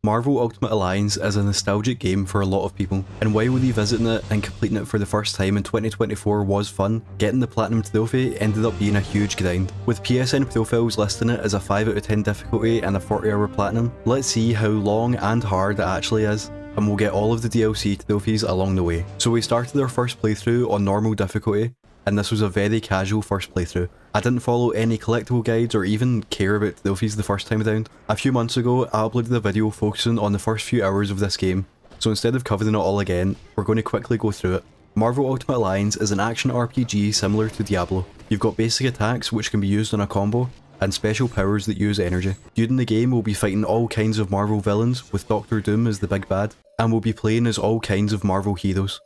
Marvel Ultimate Alliance is a nostalgic game for a lot of people, and while revisiting it and completing it for the first time in 2024 was fun, getting the Platinum trophy ended up being a huge grind. With PSN profiles listing it as a 5 out of 10 difficulty and a 40-hour Platinum, let's see how long and hard it actually is, and we'll get all of the DLC trophies along the way. So we started our first playthrough on normal difficulty, and this was a very casual first playthrough. I didn't follow any collectible guides or even care about trophies the first time around. A few months ago, I uploaded a video focusing on the first few hours of this game, so instead of covering it all again, we're going to quickly go through it. Marvel Ultimate Alliance is an action RPG similar to Diablo. You've got basic attacks which can be used on a combo, and special powers that use energy. During the game we'll be fighting all kinds of Marvel villains, with Doctor Doom as the big bad, and we'll be playing as all kinds of Marvel heroes,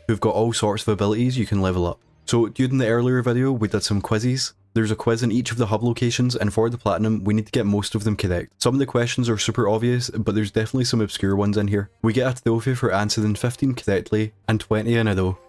who've got all sorts of abilities you can level up. So during the earlier video we did some quizzes. There's a quiz in each of the hub locations, and for the Platinum we need to get most of them correct. Some of the questions are super obvious, but there's definitely some obscure ones in here. We get a trophy for answering 15 correctly and 20 in a row.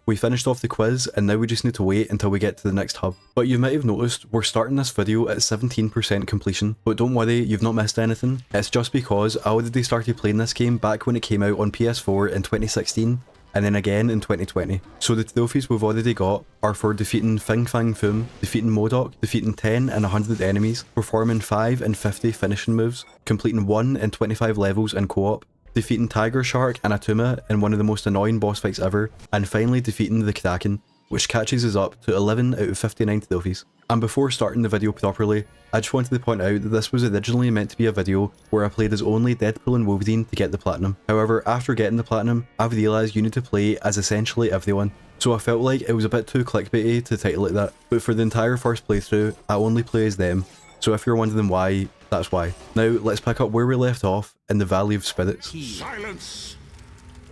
We finished off the quiz, and now we just need to wait until we get to the next hub. But you might have noticed, we're starting this video at 17% completion, but don't worry, you've not missed anything. It's just because I already started playing this game back when it came out on PS4 in 2016, and then again in 2020. So the trophies we've already got are for defeating Fin Fang Foom, defeating MODOK, defeating 10 and 100 enemies, performing 5 and 50 finishing moves, completing 1 and 25 levels in co-op, defeating Tiger Shark and Atuma in one of the most annoying boss fights ever, and finally defeating the Kraken, which catches us up to 11 out of 59 trophies. And before starting the video properly, I just wanted to point out that this was originally meant to be a video where I played as only Deadpool and Wolverine to get the Platinum. However, after getting the Platinum, I've realised you need to play as essentially everyone. So I felt like it was a bit too clickbaity to title it that, but for the entire first playthrough, I only play as them. So if you're wondering why, that's why. Now let's pick up where we left off in the Valley of Spirits. Silence!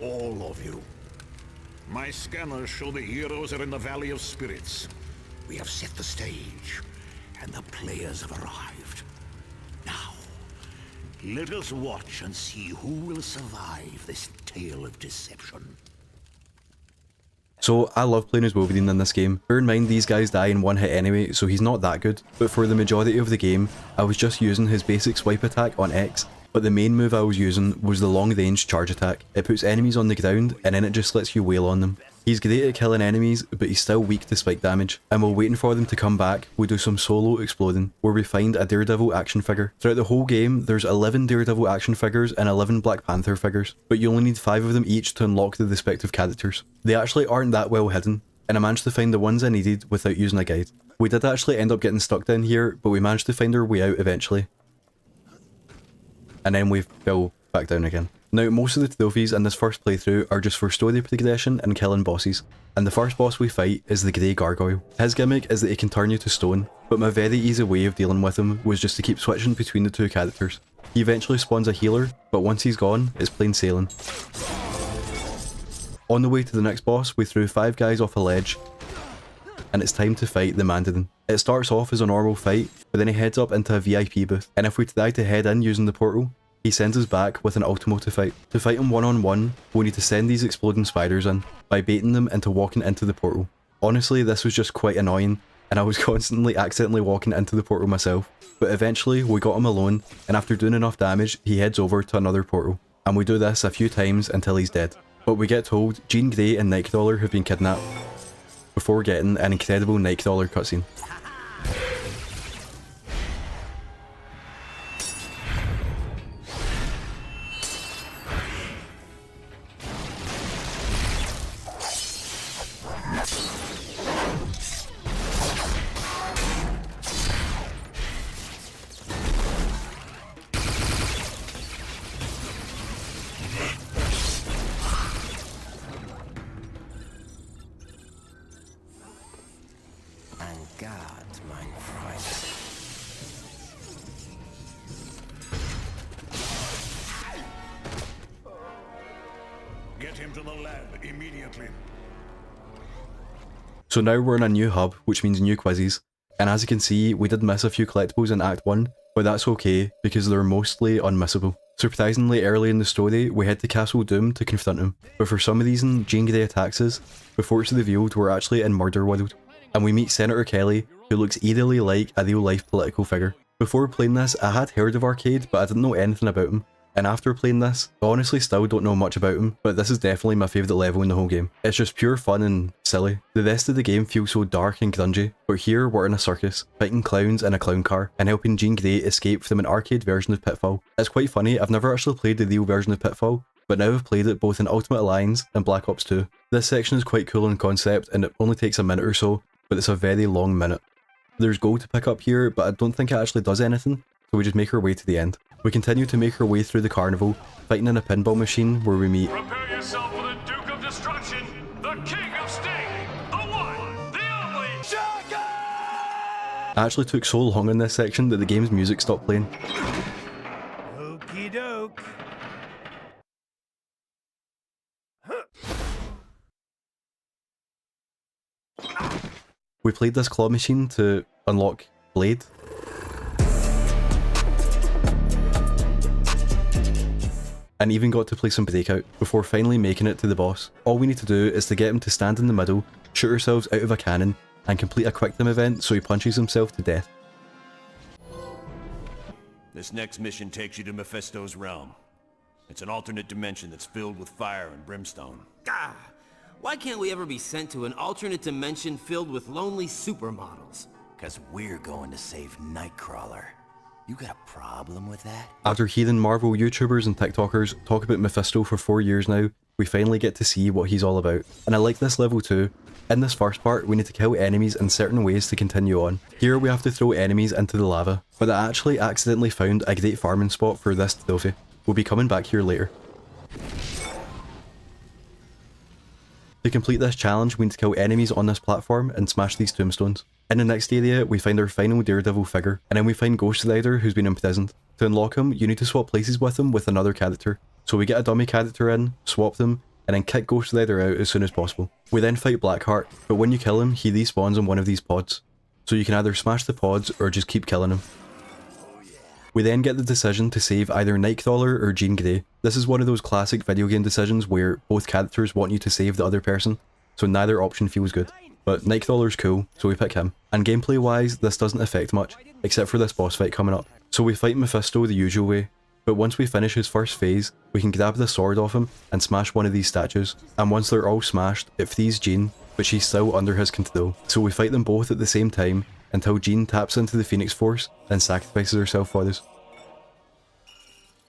All of you. My scanners show the heroes are in the Valley of Spirits. We have set the stage, and the players have arrived. Now, let us watch and see who will survive this tale of deception. So I love playing as Wolverine in this game. Bear in mind these guys die in one hit anyway, so he's not that good, but for the majority of the game, I was just using his basic swipe attack on X, but the main move I was using was the long range charge attack. It puts enemies on the ground, and then it just lets you wail on them. He's great at killing enemies, but he's still weak to spike damage, and while waiting for them to come back, we do some solo exploding, where we find a Daredevil action figure. Throughout the whole game, there's 11 Daredevil action figures and 11 Black Panther figures, but you only need 5 of them each to unlock the respective characters. They actually aren't that well hidden, and I managed to find the ones I needed without using a guide. We did actually end up getting stuck down here, but we managed to find our way out eventually. And then we fell back down again. Now, most of the trophies in this first playthrough are just for story progression and killing bosses, and the first boss we fight is the Grey Gargoyle. His gimmick is that he can turn you to stone, but my very easy way of dealing with him was just to keep switching between the two characters. He eventually spawns a healer, but once he's gone, it's plain sailing. On the way to the next boss, we threw 5 guys off a ledge, and it's time to fight the Mandarin. It starts off as a normal fight, but then he heads up into a VIP booth, and if we try to head in using the portal, he sends us back with an Ultimo to fight. To fight him one-on-one, we need to send these exploding spiders in, by baiting them into walking into the portal. Honestly, this was just quite annoying, and I was constantly accidentally walking into the portal myself, but eventually we got him alone, and after doing enough damage, he heads over to another portal. And we do this a few times until he's dead. But we get told Jean Grey and Nightcrawler have been kidnapped, before getting an incredible Nightcrawler cutscene. Get him to the lab immediately. So now we're in a new hub, which means new quizzes, and as you can see, we did miss a few collectibles in Act 1, but that's okay, because they're mostly unmissable. Surprisingly early in the story, we head to Castle Doom to confront him, but for some reason, Jean Grey attacks us, before it's revealed we're actually in Murder World, and we meet Senator Kelly, who looks eerily like a real life political figure. Before playing this, I had heard of Arcade, but I didn't know anything about him, And after playing this, I honestly still don't know much about him, but this is definitely my favourite level in the whole game. It's just pure fun and silly. The rest of the game feels so dark and grungy, but here we're in a circus, fighting clowns in a clown car, and helping Jean Grey escape from an arcade version of Pitfall. It's quite funny, I've never actually played the real version of Pitfall, but now I've played it both in Ultimate Alliance and Black Ops 2. This section is quite cool in concept, and it only takes a minute or so, but it's a very long minute. There's gold to pick up here, but I don't think it actually does anything, so we just make our way to the end. We continue to make our way through the carnival, fighting in a pinball machine where we meet. Prepare yourself for the Duke of Destruction, the King of Sting, the one, the only Shaka! I actually took so long in this section that the game's music stopped playing. Okie doke. We played this claw machine to unlock Blade. And even got to play some Breakout before finally making it to the boss. All we need to do is to get him to stand in the middle, shoot ourselves out of a cannon, and complete a quick time event so he punches himself to death. This next mission takes you to Mephisto's realm. It's an alternate dimension that's filled with fire and brimstone. Ah, why can't we ever be sent to an alternate dimension filled with lonely supermodels? 'Cause we're going to save Nightcrawler. You got a problem with that? After hearing Marvel YouTubers and TikTokers talk about Mephisto for 4 years now, we finally get to see what he's all about. And I like this level too. In this first part, we need to kill enemies in certain ways to continue on. Here we have to throw enemies into the lava, but I actually accidentally found a great farming spot for this trophy. We'll be coming back here later. To complete this challenge, we need to kill enemies on this platform and smash these tombstones. In the next area, we find our final Daredevil figure, and then we find Ghost Rider who's been imprisoned. To unlock him, you need to swap places with him with another character. So we get a dummy character in, swap them, and then kick Ghost Rider out as soon as possible. We then fight Blackheart, but when you kill him, he respawns on one of these pods. So you can either smash the pods or just keep killing him. We then get the decision to save either Nightcrawler or Jean Grey. This is one of those classic video game decisions where both characters want you to save the other person, so neither option feels good. But Nightcrawler's cool, so we pick him. And gameplay wise, this doesn't affect much, except for this boss fight coming up. So we fight Mephisto the usual way, but once we finish his first phase, we can grab the sword off him and smash one of these statues. And once they're all smashed, it frees Jean, but she's still under his control. So we fight them both at the same time, until Jean taps into the Phoenix Force and sacrifices herself for us.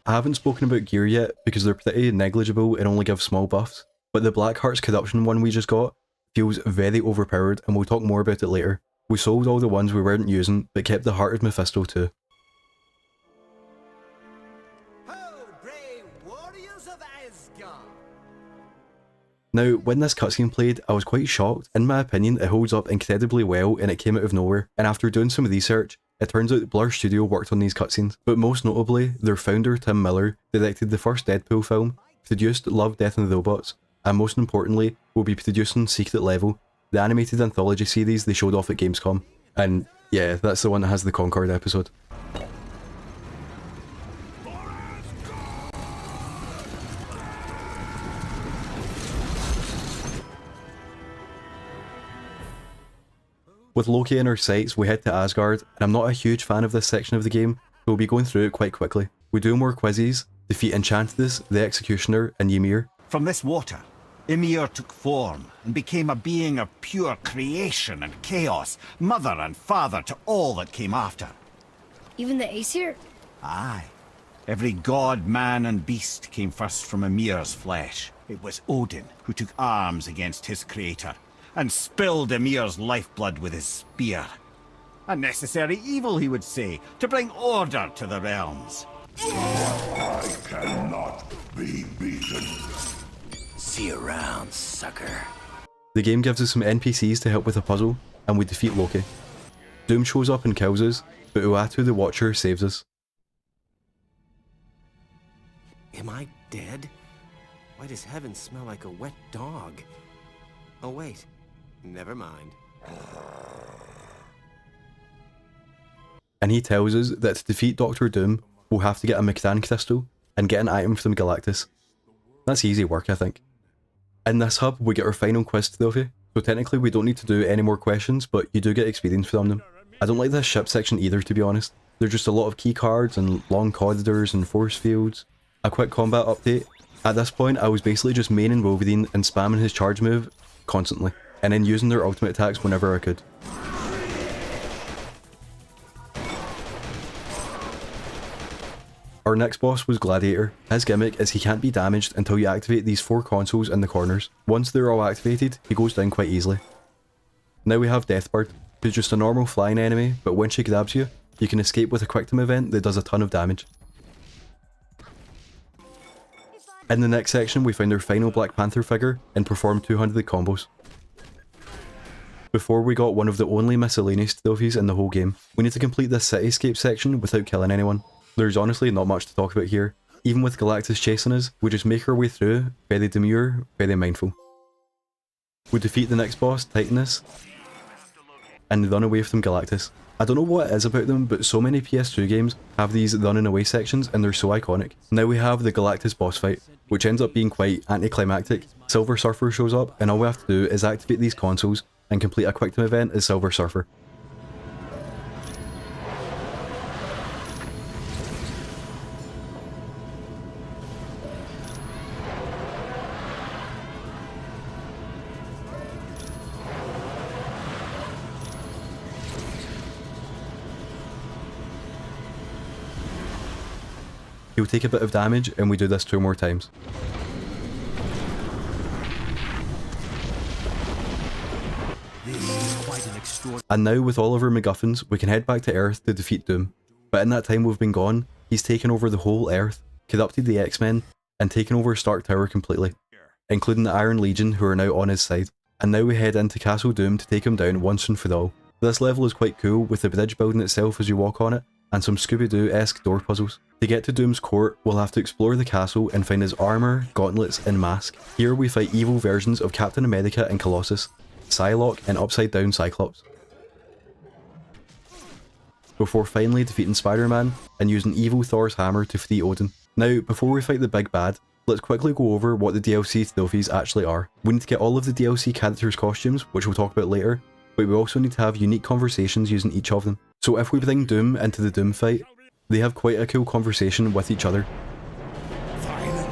I haven't spoken about gear yet because they're pretty negligible and only give small buffs, but the Blackheart's corruption one we just got feels very overpowered, and we'll talk more about it later. We sold all the ones we weren't using, but kept the Heart of Mephisto too. Now, when this cutscene played, I was quite shocked. In my opinion, it holds up incredibly well and it came out of nowhere, and after doing some research, it turns out Blur Studio worked on these cutscenes, but most notably, their founder Tim Miller directed the first Deadpool film, produced Love, Death and Robots, and most importantly, will be producing Secret Level, the animated anthology series they showed off at Gamescom. And yeah, that's the one that has the Concord episode. With Loki in our sights, we head to Asgard, and I'm not a huge fan of this section of the game, so we'll be going through it quite quickly. We do more quizzes, defeat Enchantress, the Executioner, and Ymir. From this water, Ymir took form and became a being of pure creation and chaos, mother and father to all that came after. Even the Aesir? Aye. Every god, man and beast came first from Ymir's flesh. It was Odin who took arms against his creator and spilled Ymir's lifeblood with his spear. A necessary evil, he would say, to bring order to the realms. I cannot be beaten. See you around, sucker. The game gives us some NPCs to help with a puzzle, and we defeat Loki. Doom shows up and kills us, but Uatu the Watcher saves us. Am I dead? Why does heaven smell like a wet dog? Oh wait, never mind. And he tells us that to defeat Doctor Doom, we'll have to get a McCann crystal and get an item from Galactus. That's easy work, I think. In this hub, we get our final quiz trophy, so technically we don't need to do any more questions, but you do get experience from them. I don't like this ship section either, to be honest. There's just a lot of key cards and long corridors and force fields. A quick combat update. At this point, I was basically just maining Wolverine and spamming his charge move constantly, and then using their ultimate attacks whenever I could. Our next boss was Gladiator. His gimmick is he can't be damaged until you activate these 4 consoles in the corners. Once they're all activated, he goes down quite easily. Now we have Deathbird, who's just a normal flying enemy, but when she grabs you, you can escape with a quick time event that does a ton of damage. In the next section, we found our final Black Panther figure and performed 200 combos. Before we got one of the only miscellaneous trophies in the whole game. We need to complete this cityscape section without killing anyone. There's honestly not much to talk about here. Even with Galactus chasing us, we just make our way through, very demure, very mindful. We defeat the next boss, Titanus, and run away from Galactus. I don't know what it is about them, but so many PS2 games have these running away sections and they're so iconic. Now we have the Galactus boss fight, which ends up being quite anticlimactic. Silver Surfer shows up and all we have to do is activate these consoles and complete a quick time event as Silver Surfer. He'll take a bit of damage and we do this 2 more times. And now with all of our MacGuffins, we can head back to Earth to defeat Doom. But in that time we've been gone, he's taken over the whole Earth, corrupted the X-Men, and taken over Stark Tower completely, including the Iron Legion who are now on his side. And now we head into Castle Doom to take him down once and for all. This level is quite cool with the bridge building itself as you walk on it, and some Scooby-Doo-esque door puzzles. To get to Doom's court, we'll have to explore the castle and find his armour, gauntlets and mask. Here we fight evil versions of Captain America and Colossus, Psylocke and Upside Down Cyclops, before finally defeating Spider-Man and using evil Thor's hammer to free Odin. Now, before we fight the big bad, let's quickly go over what the DLC trophies actually are. We need to get all of the DLC characters' costumes, which we'll talk about later, but we also need to have unique conversations using each of them. So if we bring Doom into the Doom fight, they have quite a cool conversation with each other. Finally,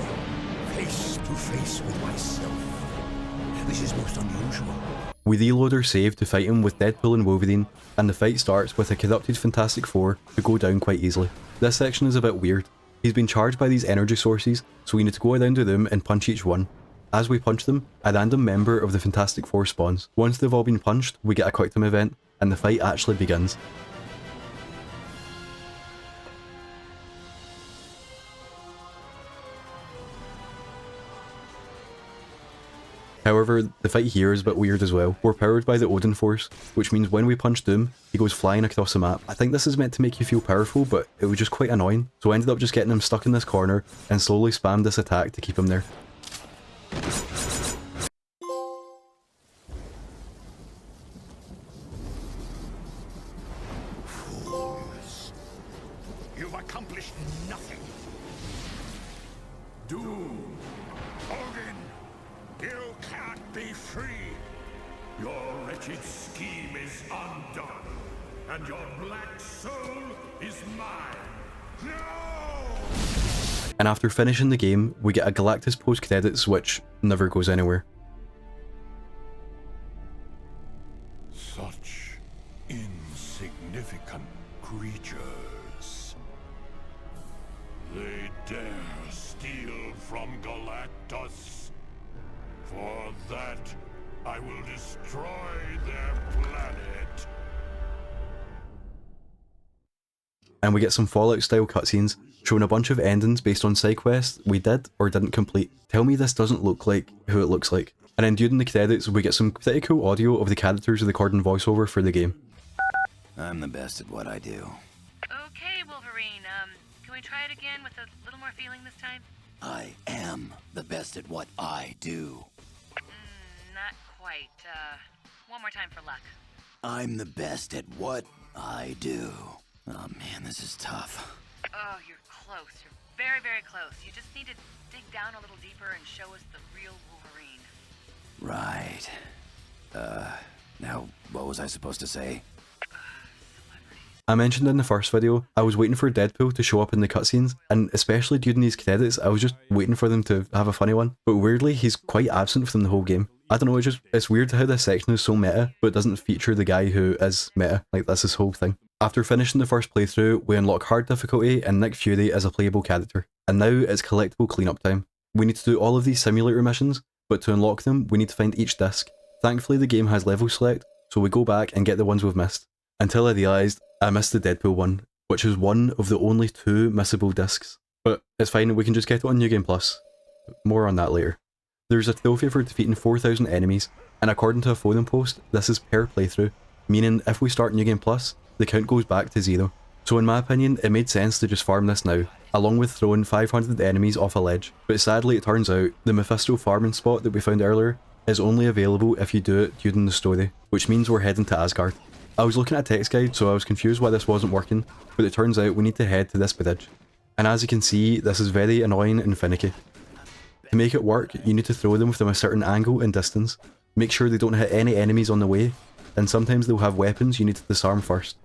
face to face with myself. This is most unusual. We reload our save to fight him with Deadpool and Wolverine, and the fight starts with a corrupted Fantastic Four who go down quite easily. This section is a bit weird. He's been charged by these energy sources, so we need to go around the room and punch each one. As we punch them, a random member of the Fantastic Four spawns. Once they've all been punched, we get a quick time event, and the fight actually begins. However, the fight here is a bit weird as well. We're powered by the Odin Force, which means when we punch Doom, he goes flying across the map. I think this is meant to make you feel powerful, but it was just quite annoying. So I ended up just getting him stuck in this corner and slowly spammed this attack to keep him there. Fools. You've accomplished nothing. Doom. Odin. You can't be free. Your wretched scheme is undone. And your black soul is mine. No! And after finishing the game, we get a Galactus post-credits which never goes anywhere. Such insignificant creatures. They dare steal from Galactus. For that, I will destroy their planet. And we get some Fallout-style cutscenes, showing a bunch of endings based on side quests we did or didn't complete. Tell me this doesn't look like who it looks like. And then during the credits, we get some pretty cool audio of the characters recording voiceover for the game. I'm the best at what I do. Okay, Wolverine, can we try it again with a little more feeling this time? I am the best at what I do. Not quite. One more time for luck. I'm the best at what I do. Oh man, this is tough. Oh, you're close. You're very, very close. You just need to dig down a little deeper and show us the real Wolverine. Right. Now, what was I supposed to say? And I mentioned in the first video, I was waiting for Deadpool to show up in the cutscenes, and especially during these credits, I was just waiting for them to have a funny one. But weirdly, he's quite absent from the whole game. I don't know, it's weird how this section is so meta, but it doesn't feature the guy who is meta. Like, that's his whole thing. After finishing the first playthrough, we unlock hard difficulty and Nick Fury as a playable character. And now it's collectible cleanup time. We need to do all of these simulator missions, but to unlock them, we need to find each disc. Thankfully, the game has level select, so we go back and get the ones we've missed. Until I realised I missed the Deadpool one, which is one of the only 2 missable discs. But it's fine, we can just get it on New Game Plus. More on that later. There's a trophy for defeating 4,000 enemies, and according to a forum post, this is per playthrough, meaning if we start New Game Plus, the count goes back to 0. So in my opinion, it made sense to just farm this now, along with throwing 500 enemies off a ledge. But sadly it turns out, the Mephisto farming spot that we found earlier is only available if you do it during the story, which means we're heading to Asgard. I was looking at a text guide, so I was confused why this wasn't working, but it turns out we need to head to this bridge. And as you can see, this is very annoying and finicky. To make it work, you need to throw them from a certain angle and distance, make sure they don't hit any enemies on the way, and sometimes they'll have weapons you need to disarm first.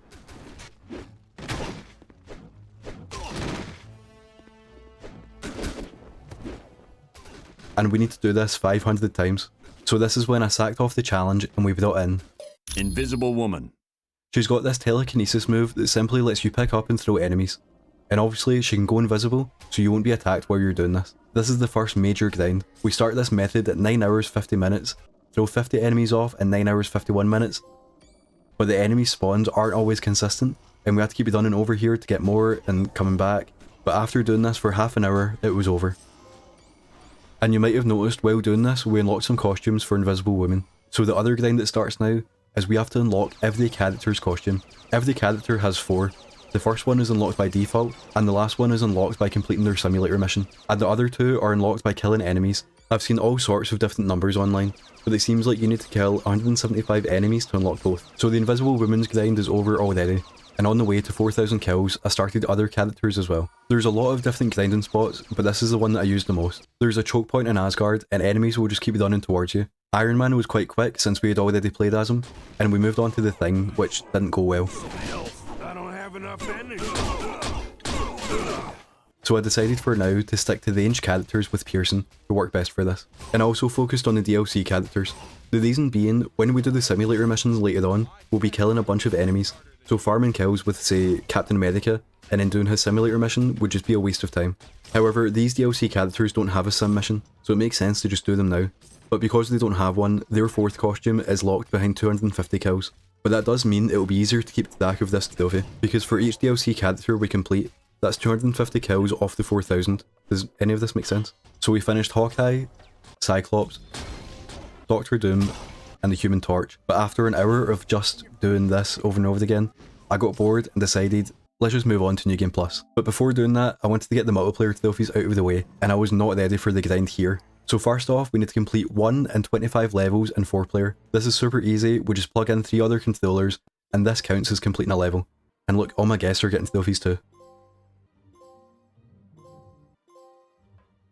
And we need to do this 500 times. So this is when I sacked off the challenge and we brought in Invisible Woman. She's got this telekinesis move that simply lets you pick up and throw enemies. And obviously she can go invisible, so you won't be attacked while you're doing this. This is the first major grind. We start this method at 9 hours 50 minutes, throw 50 enemies off in 9 hours 51 minutes. But the enemy spawns aren't always consistent, and we have to keep running over here to get more and coming back. But after doing this for half an hour, it was over. And you might have noticed while doing this, we unlocked some costumes for Invisible Woman. So the other grind that starts now is we have to unlock every character's costume. Every character has 4. The first one is unlocked by default, and the last one is unlocked by completing their simulator mission. And the other 2 are unlocked by killing enemies. I've seen all sorts of different numbers online, but it seems like you need to kill 175 enemies to unlock both. So the Invisible Woman's grind is over already, and on the way to 4,000 kills, I started other characters as well. There's a lot of different grinding spots, but this is the one that I used the most. There's a choke point in Asgard, and enemies will just keep running towards you. Iron Man was quite quick since we had already played as him, and we moved on to the Thing, which didn't go well. I don't have enough energy. So I decided for now to stick to ranged characters with piercing to work best for this, and I also focused on the DLC characters. The reason being, when we do the simulator missions later on, we'll be killing a bunch of enemies, so farming kills with, say, Captain America, and then doing his simulator mission would just be a waste of time. However, these DLC characters don't have a sim mission, so it makes sense to just do them now. But because they don't have one, their 4th costume is locked behind 250 kills. But that does mean it will be easier to keep track of this trophy, because for each DLC character we complete, that's 250 kills off the 4,000. Does any of this make sense? So we finished Hawkeye, Cyclops, Doctor Doom, and the Human Torch. But after an hour of just doing this over and over again, I got bored and decided, let's just move on to New Game Plus. But before doing that, I wanted to get the multiplayer trophies out of the way, and I was not ready for the grind here. So first off, we need to complete 1 in 25 levels in 4-player. This is super easy, we just plug in 3 other controllers, and this counts as completing a level. And look, all my guests are getting trophies too.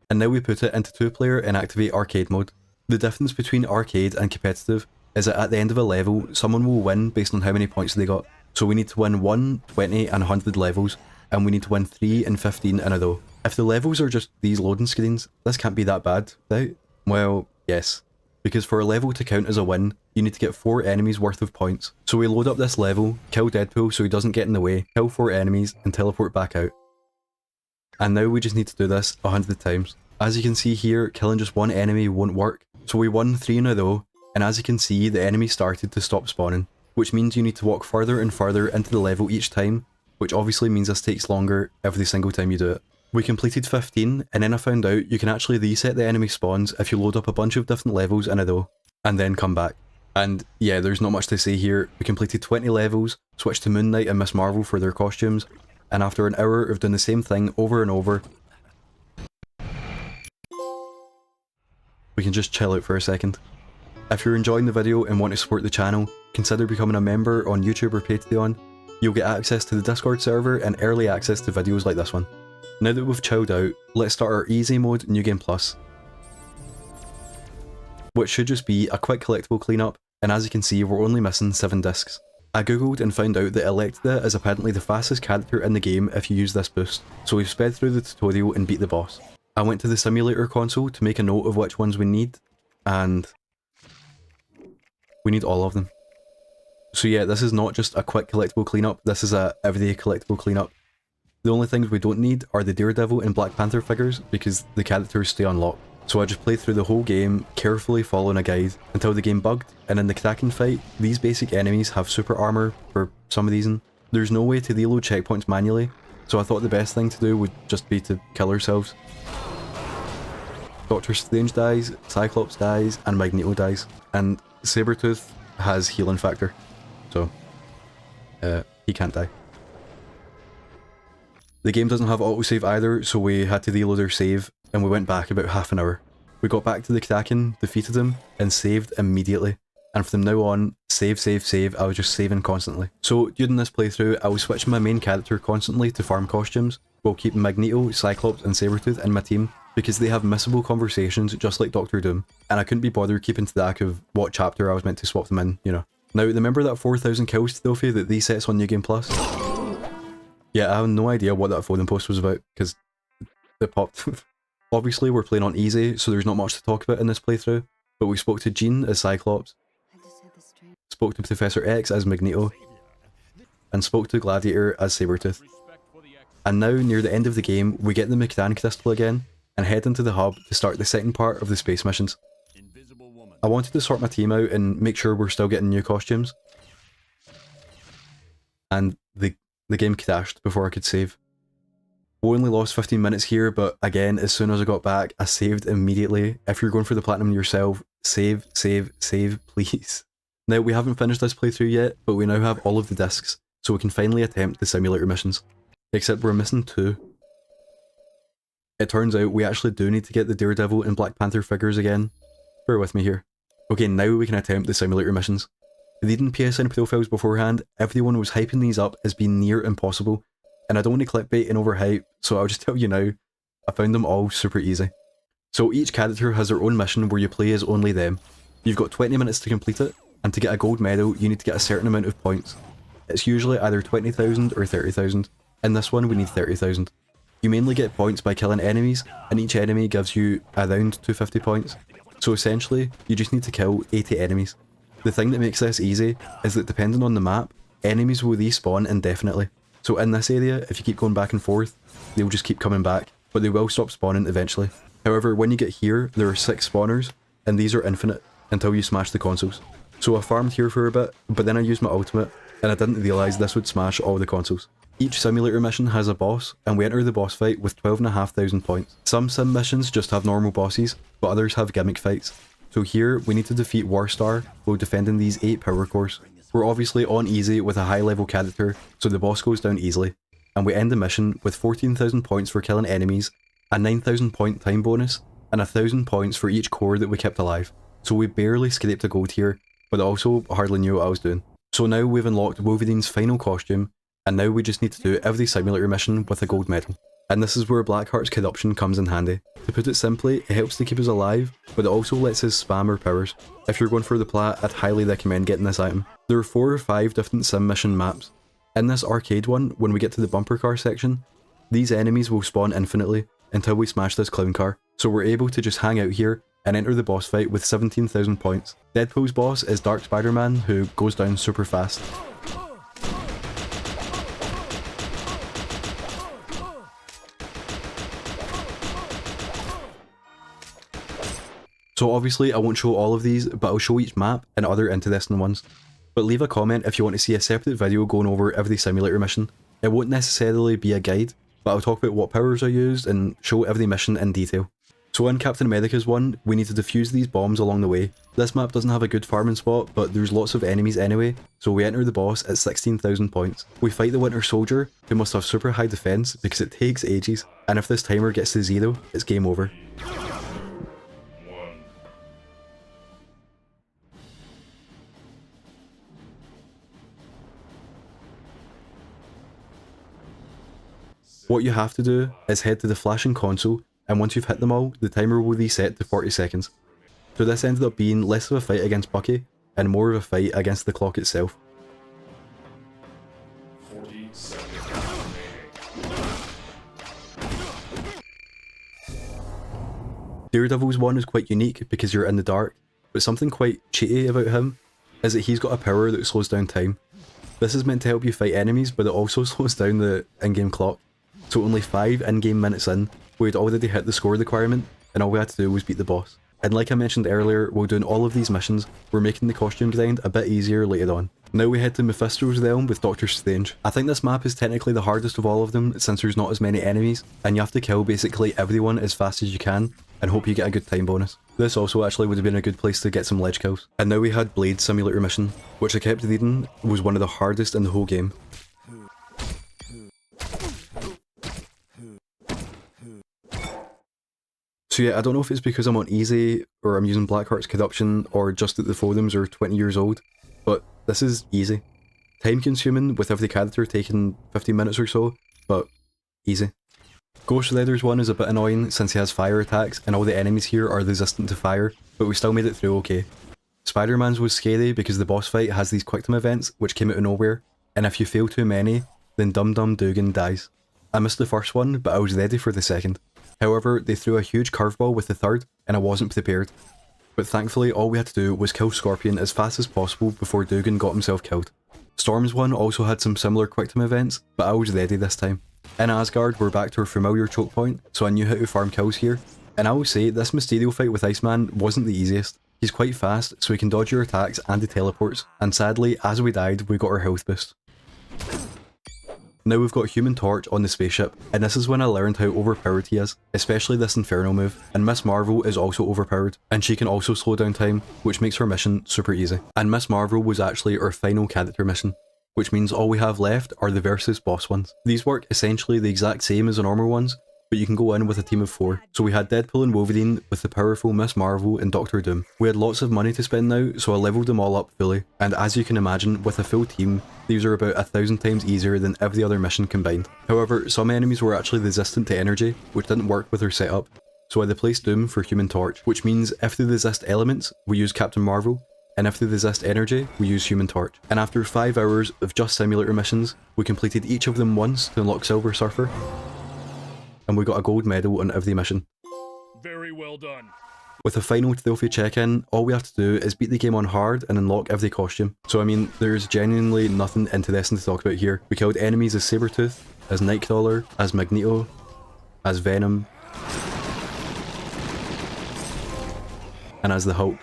And now we put it into 2-player and activate arcade mode. The difference between arcade and competitive is that at the end of a level, someone will win based on how many points they got. So we need to win 1, 20 and 100 levels, and we need to win 3 and 15 in a row. If the levels are just these loading screens, this can't be that bad, right? Well, yes. Because for a level to count as a win, you need to get 4 enemies worth of points. So we load up this level, kill Deadpool so he doesn't get in the way, kill 4 enemies, and teleport back out. And now we just need to do this 100 times. As you can see here, killing just 1 enemy won't work. So we won 3 in a row, and as you can see, the enemy started to stop spawning, which means you need to walk further and further into the level each time, which obviously means this takes longer every single time you do it. We completed 15, and then I found out you can actually reset the enemy spawns if you load up a bunch of different levels in a row, and then come back. And yeah, there's not much to say here. We completed 20 levels, switched to Moon Knight and Miss Marvel for their costumes, and after an hour of doing the same thing over and over, we can just chill out for a second. If you're enjoying the video and want to support the channel, consider becoming a member on YouTube or Patreon. You'll get access to the Discord server and early access to videos like this one. Now that we've chilled out, let's start our easy mode New Game Plus, which should just be a quick collectible cleanup, and as you can see we're only missing 7 discs. I googled and found out that Electrida is apparently the fastest character in the game if you use this boost, so we've sped through the tutorial and beat the boss. I went to the simulator console to make a note of which ones we need, and we need all of them. So yeah, this is not just a quick collectible cleanup, this is a everyday collectible cleanup. The only things we don't need are the Daredevil and Black Panther figures because the characters stay unlocked. So I just played through the whole game, carefully following a guide, until the game bugged, and in the Kraken fight, these basic enemies have super armor for some reason. There's no way to reload checkpoints manually, so I thought the best thing to do would just be to kill ourselves. Doctor Strange dies, Cyclops dies, and Magneto dies, and Sabretooth has healing factor, so he can't die. The game doesn't have autosave either, so we had to reload our save, and we went back about half an hour. We got back to the Kraken, defeated him, and saved immediately. And from now on, save, I was just saving constantly. So during this playthrough, I was switching my main character constantly to farm costumes, while keeping Magneto, Cyclops, and Sabretooth in my team, because they have missable conversations just like Doctor Doom, and I couldn't be bothered keeping track of what chapter I was meant to swap them in, you know. Now, remember that 4,000 kills trophy that resets on New Game Plus? Yeah, I have no idea what that forum post was about, because it popped. Obviously, we're playing on easy, so there's not much to talk about in this playthrough, but we spoke to Jean as Cyclops, spoke to Professor X as Magneto, and spoke to Gladiator as Sabretooth. And now, near the end of the game, we get the McDan crystal again, and head into the hub to start the second part of the space missions. I wanted to sort my team out and make sure we're still getting new costumes, and the game crashed before I could save. We only lost 15 minutes here, but again, as soon as I got back, I saved immediately. If you're going for the platinum yourself, save, please. Now, we haven't finished this playthrough yet, but we now have all of the discs, so we can finally attempt the simulator missions. Except we're missing 2. It turns out we actually do need to get the Daredevil and Black Panther figures again. Bear with me here. Okay, now we can attempt the simulator missions. Reading PSN profiles beforehand, everyone was hyping these up as being near impossible, and I don't want to clickbait and overhype, so I'll just tell you now, I found them all super easy. So each character has their own mission where you play as only them. You've got 20 minutes to complete it, and to get a gold medal you need to get a certain amount of points. It's usually either 20,000 or 30,000. In this one we need 30,000. You mainly get points by killing enemies, and each enemy gives you around 250 points. So essentially, you just need to kill 80 enemies. The thing that makes this easy is that depending on the map, enemies will respawn indefinitely. So in this area, if you keep going back and forth, they'll just keep coming back, but they will stop spawning eventually. However, when you get here, there are 6 spawners, and these are infinite until you smash the consoles. So I farmed here for a bit, but then I used my ultimate, and I didn't realise this would smash all the consoles. Each simulator mission has a boss, and we enter the boss fight with 12,500 points. Some sim missions just have normal bosses, but others have gimmick fights. So here, we need to defeat Warstar while defending these 8 power cores. We're obviously on easy with a high level character, so the boss goes down easily. And we end the mission with 14,000 points for killing enemies, a 9,000 point time bonus, and 1,000 points for each core that we kept alive. So we barely scraped a gold here, but also hardly knew what I was doing. So now we've unlocked Wolverine's final costume, and now we just need to do every simulator mission with a gold medal. And this is where Blackheart's corruption comes in handy. To put it simply, it helps to keep us alive, but it also lets us spam our powers. If you're going for the plat, I'd highly recommend getting this item. There are 4 or 5 different sim mission maps. In this arcade one, when we get to the bumper car section, these enemies will spawn infinitely until we smash this clown car. So we're able to just hang out here and enter the boss fight with 17,000 points. Deadpool's boss is Dark Spider-Man, who goes down super fast. So obviously I won't show all of these, but I'll show each map and other interesting ones. But leave a comment if you want to see a separate video going over every simulator mission. It won't necessarily be a guide, but I'll talk about what powers are used and show every mission in detail. So in Captain America's one, we need to defuse these bombs along the way. This map doesn't have a good farming spot, but there's lots of enemies anyway, so we enter the boss at 16,000 points. We fight the Winter Soldier, who must have super high defense because it takes ages, and if this timer gets to 0, it's game over. What you have to do is head to the flashing console, and once you've hit them all, the timer will reset to 40 seconds. So this ended up being less of a fight against Bucky, and more of a fight against the clock itself. Daredevil's one is quite unique because you're in the dark, but something quite cheaty about him is that he's got a power that slows down time. This is meant to help you fight enemies, but it also slows down the in-game clock. So only 5 in-game minutes in, we had already hit the score requirement, and all we had to do was beat the boss. And like I mentioned earlier, while doing all of these missions, we're making the costume grind a bit easier later on. Now we head to Mephisto's realm with Doctor Strange. I think this map is technically the hardest of all of them since there's not as many enemies, and you have to kill basically everyone as fast as you can, and hope you get a good time bonus. This also actually would have been a good place to get some ledge kills. And now we had Blade Simulator mission, which I kept reading was one of the hardest in the whole game. So yeah, I don't know if it's because I'm on easy, or I'm using Blackheart's Corruption, or just that the forums are 20 years old, but this is easy. Time consuming with every character taking 15 minutes or so, but easy. Ghost Rider's one is a bit annoying since he has fire attacks and all the enemies here are resistant to fire, but we still made it through okay. Spider-Man's was scary because the boss fight has these quick time events which came out of nowhere, and if you fail too many, then Dum Dum Dugan dies. I missed the first one, but I was ready for the second. However, they threw a huge curveball with the third, and I wasn't prepared. But thankfully all we had to do was kill Scorpion as fast as possible before Dugan got himself killed. Storm's one also had some similar quick time events, but I was ready this time. In Asgard, we're back to our familiar choke point, so I knew how to farm kills here. And I will say, this Mysterio fight with Iceman wasn't the easiest. He's quite fast, so he can dodge your attacks and he teleports, and sadly, as we died, we got our health boost. Now we've got Human Torch on the spaceship, and this is when I learned how overpowered he is, especially this Inferno move, and Miss Marvel is also overpowered, and she can also slow down time, which makes her mission super easy. And Miss Marvel was actually our final character mission, which means all we have left are the versus boss ones. These work essentially the exact same as the normal ones, but you can go in with a team of 4. So we had Deadpool and Wolverine with the powerful Miss Marvel and Doctor Doom. We had lots of money to spend now, so I leveled them all up fully, and as you can imagine, with a full team, these are about 1,000 times easier than every other mission combined. However, some enemies were actually resistant to energy, which didn't work with our setup, so I replaced Doom for Human Torch, which means if they resist elements, we use Captain Marvel, and if they resist energy, we use Human Torch. And after 5 hours of just simulator missions, we completed each of them once to unlock Silver Surfer, and we got a gold medal on every mission. Very well done. With a final trophy check-in, all we have to do is beat the game on hard and unlock every costume. So I mean, there's genuinely nothing interesting to talk about here. We killed enemies as Sabretooth, as Nightcrawler, as Magneto, as Venom, and as the Hulk.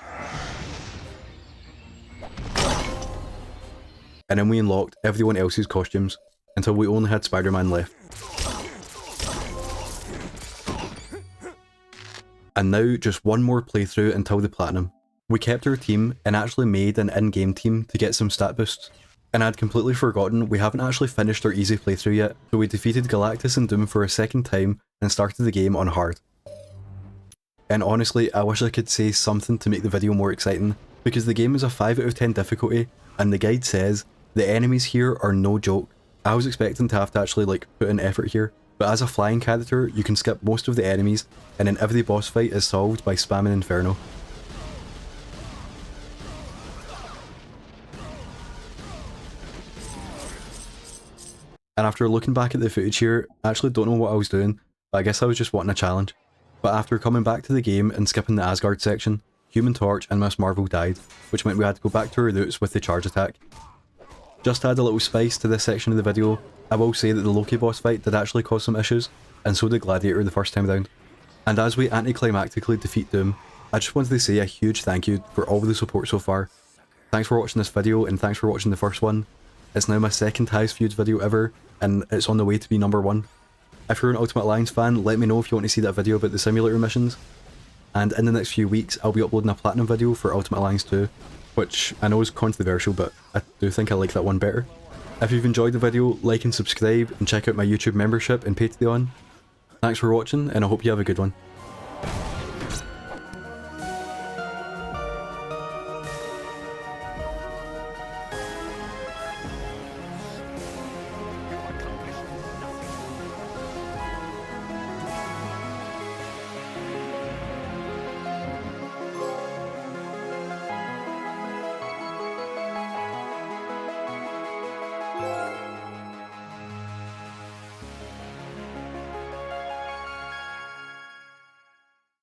And then we unlocked everyone else's costumes, until we only had Spider-Man left. And now just one more playthrough until the Platinum. We kept our team and actually made an in-game team to get some stat boosts. And I'd completely forgotten we haven't actually finished our easy playthrough yet, so we defeated Galactus and Doom for a second time and started the game on hard. And honestly, I wish I could say something to make the video more exciting, because the game is a 5 out of 10 difficulty, and the guide says the enemies here are no joke. I was expecting to have to actually put in effort here, but as a flying character, you can skip most of the enemies, and then every boss fight is solved by spamming Inferno. And after looking back at the footage here, I actually don't know what I was doing, but I guess I was just wanting a challenge. But after coming back to the game and skipping the Asgard section, Human Torch and Miss Marvel died, which meant we had to go back to our roots with the charge attack. Just to add a little spice to this section of the video, I will say that the Loki boss fight did actually cause some issues, and so did Gladiator the first time round. And as we anticlimactically defeat Doom, I just wanted to say a huge thank you for all the support so far. Thanks for watching this video, and thanks for watching the first one. It's now my second highest viewed video ever, and it's on the way to be number 1. If you're an Ultimate Alliance fan, let me know if you want to see that video about the simulator missions. And in the next few weeks, I'll be uploading a Platinum video for Ultimate Alliance 2, which I know is controversial, but I do think I like that one better. If you've enjoyed the video, like and subscribe, and check out my YouTube membership and Patreon. Thanks for watching, and I hope you have a good one.